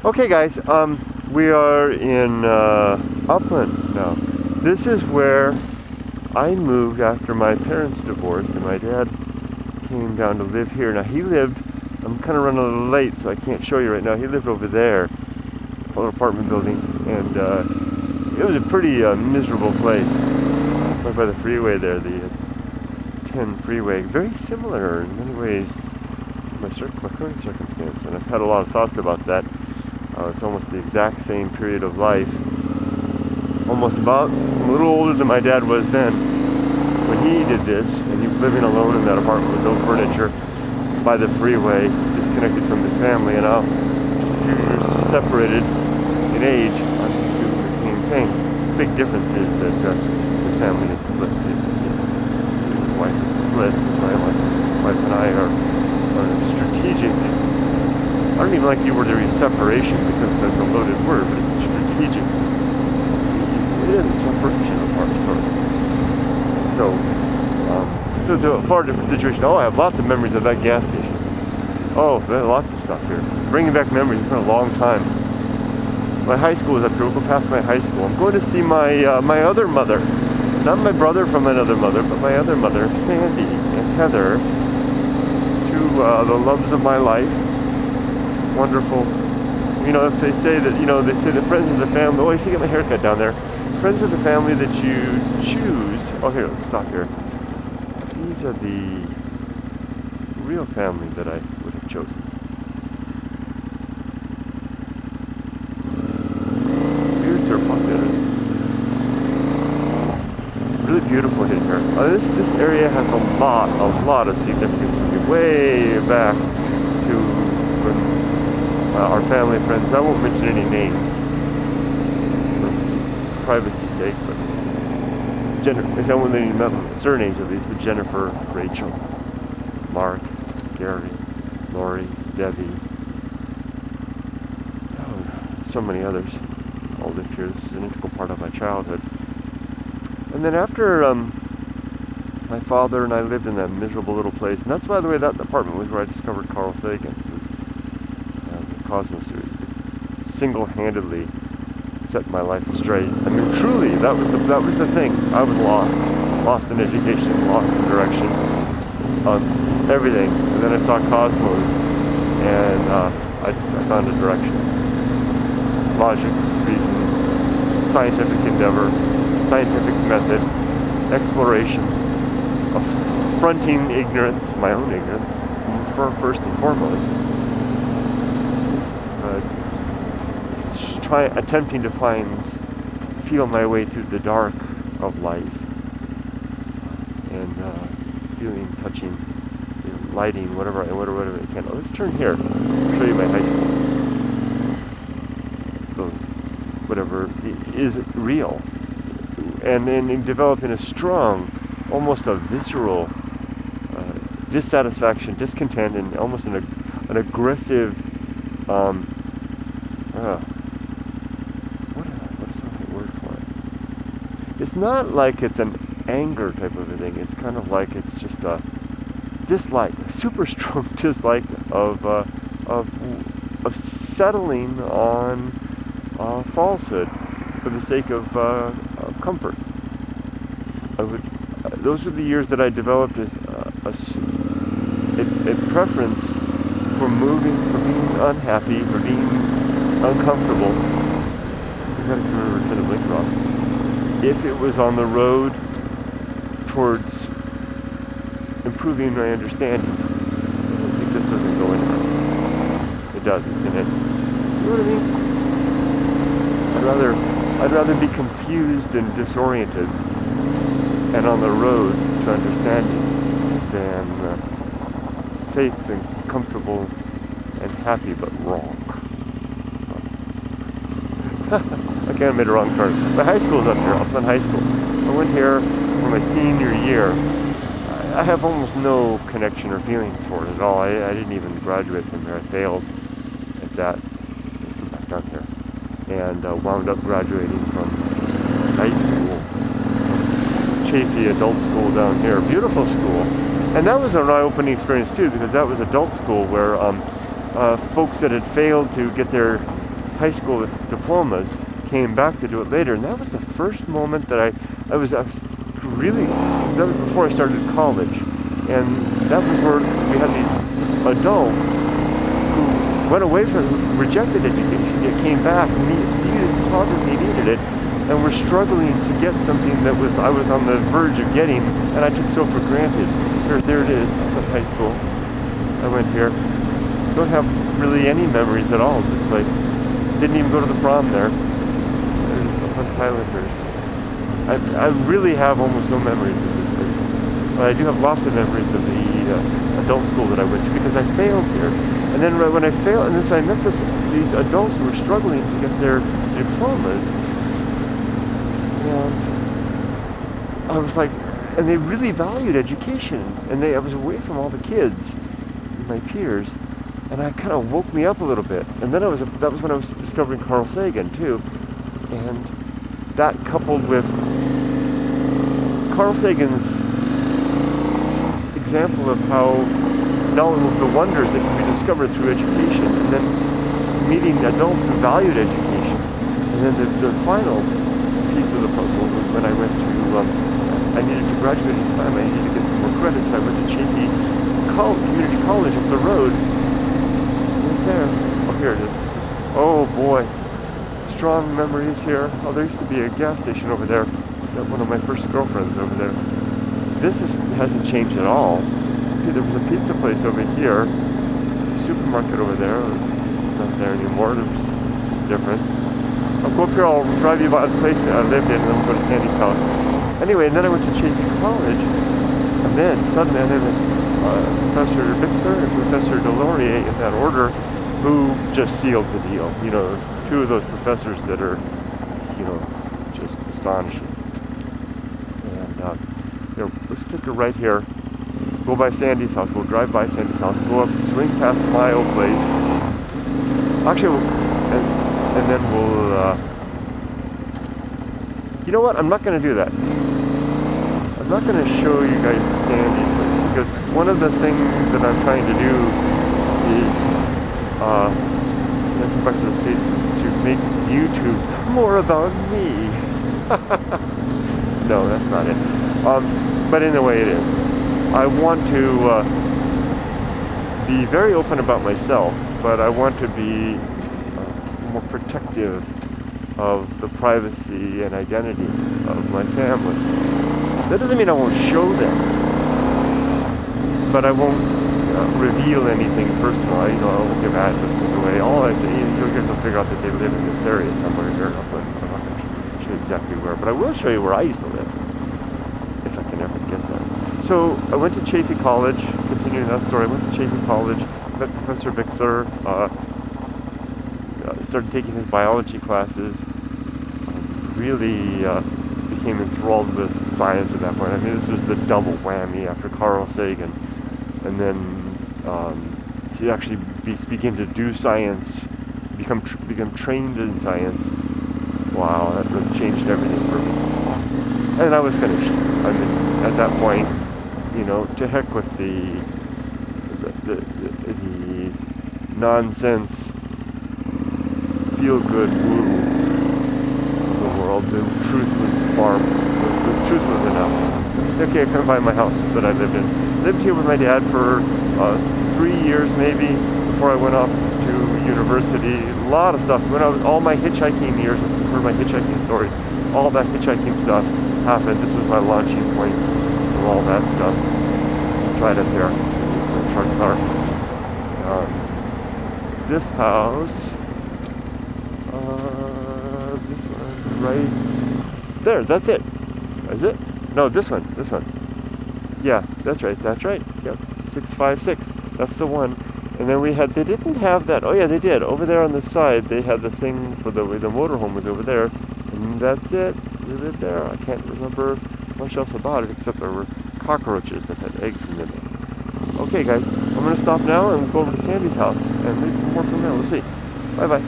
Okay guys, we are in Upland now. This is where I moved after my parents divorced and my dad came down to live here. Now he lived, I'm kind of running a little late so I can't show you right now, he lived over there, a little apartment building, and it was a pretty miserable place. Right by the freeway there, the 10 freeway. Very similar in many ways to my current circumstance, and I've had a lot of thoughts about that. It's almost the exact same period of life, almost about a little older than my dad was then when he did this, and he was living alone in that apartment with no furniture by the freeway, disconnected from his family, and now just a few years separated in age, I'm doing the same thing. The big difference is that his family had split. His wife had split. My wife and I are strategic. I don't even like the word separation because that's a loaded word, but it's strategic. It is a separation of our sorts. So it's a far different situation. Oh, I have lots of memories of that gas station. Oh, there's lots of stuff here. Bringing back memories. It's been a long time. My high school is up here. We'll go past my high school. I'm going to see my my other mother. Not my brother from another mother, but my other mother, Sandy and Heather. Two the loves of my life. Wonderful. You know, if they say that, you know, they say the friends of the family. Oh, I used to get my haircut down there. Friends of the family that you choose. Oh, here, let's stop here. These are the real family that I would have chosen. Beards are popular. Really beautiful in here. This area has a lot of significance. Way back to our family friends. I won't mention any names for privacy's sake, but I won't name surnames of these, but Jennifer, Rachel, Mark, Gary, Lori, Debbie, so many others all live here. This is an integral part of my childhood. And then after my father and I lived in that miserable little place, and that's, by the way, that apartment was where I discovered Carl Sagan. Cosmos series that single-handedly set my life straight. I mean, truly, that was the thing. I was lost in education, lost in direction, everything. And then I saw Cosmos, and I found a direction, logic, reason, scientific endeavor, scientific method, exploration, affronting ignorance, my own ignorance, first and foremost. Attempting to feel my way through the dark of life, and feeling, touching, lighting, whatever I can. Oh, let's turn here. I'll show you my high school. So, whatever is real, and in developing a strong, almost a visceral dissatisfaction, discontent, and almost an aggressive. It's not like it's an anger type of a thing. It's kind of like it's just a dislike, a super strong dislike of settling on falsehood for the sake of comfort. Those are the years that I developed a preference for moving, for being unhappy, for being uncomfortable. I gotta remember to turn the blinker off. If it was on the road towards improving my understanding. I think this doesn't go anywhere. It does, it's in it. You know what I mean? I'd rather be confused and disoriented and on the road to understanding than safe and comfortable and happy but wrong. Okay, I made a wrong turn. My high school is up here, Upland High School. I went here for my senior year. I have almost no connection or feeling for it at all. I didn't even graduate from here. I failed at that. Let's come back down here. And wound up graduating from night school. Chafee adult school down here. Beautiful school. And that was an eye-opening experience too, because that was adult school where folks that had failed to get their high school diplomas came back to do it later, and that was the first moment that I was really, that was before I started college, and that was where we had these adults who went away from, who rejected education, yet came back and saw that they needed it, and were struggling to get something that I was on the verge of getting, and I took so for granted. There it is, up at high school. I went here. Don't have really any memories at all of this place. Didn't even go to the prom there. There's up on Highlanders. I really have almost no memories of this place. But I do have lots of memories of the adult school that I went to, because I failed here. And then when I failed, and then so I met these adults who were struggling to get their diplomas. And I was like, and they really valued education. And I was away from all the kids, my peers. And that kind of woke me up a little bit. And then that was when I was discovering Carl Sagan too. And that coupled with Carl Sagan's example of how the wonders that can be discovered through education, and then meeting adults who valued education. And then the final piece of the puzzle was when I went to, I needed to graduate in time, I needed to get some more credits, so I went to Chaffee Community College up the road. Right there. Oh, here it is. This is, oh boy. Strong memories here. Oh, there used to be a gas station over there. One of my first girlfriends over there. This hasn't changed at all. There was a pizza place over here, supermarket over there. This is not there anymore. This is different. I'll go up here, I'll drive you by the place I lived in, and then we'll go to Sandy's house. Anyway, and then I went to Chaffee College, and then suddenly I met Professor Bixler and Professor Delorier in that order, who just sealed the deal. You know, two of those professors that are, you know, just astonishing. And here, let's take a right here. Go by Sandy's house. We'll drive by Sandy's house. Go up, swing past my old place. Actually, and then we'll. You know what? I'm not going to do that. I'm not going to show you guys Sandy's place, because one of the things that I'm trying to do is, when I come back to the States, is to make YouTube more about me. No, that's not it. But in a way, it is. I want to be very open about myself, but I want to be more protective of the privacy and identity of my family. That doesn't mean I won't show them, but I won't reveal anything personal. I won't give addresses away. All I say, you guys will figure out that they live in this area somewhere here. I'm not going to show you exactly where, but I will show you where I used to live, if I can ever get there. So I went to Chaffee College, continuing that story, I went to Chaffee College, met Professor Bixler, started taking his biology classes, really became enthralled with science at that point. I mean, this was the double whammy after Carl Sagan. And then to actually begin to do science, become trained in science, wow, that really changed everything for me. And I was finished. I mean, at that point, you know, to heck with the nonsense, feel-good woo of the world. The truth was the truth was enough. Okay, I come by my house that I lived in. Lived here with my dad for 3 years maybe before I went off to university. A lot of stuff. All my hitchhiking years, heard my hitchhiking stories. All that hitchhiking stuff happened. This was my launching point for all that stuff. It's right up there. These trucks are. This house. This one right there. That's it. Is it? No, this one. This one. Yeah, that's right. That's right. Yep. 656. That's the one. And then they didn't have that. Oh yeah, they did. Over there on the side, they had the thing for the motorhome was over there. And that's it. We lived there. I can't remember much else about it except there were cockroaches that had eggs in them. Okay, guys, I'm going to stop now and go over to Sandy's house and leave more from there. We'll see. Bye-bye.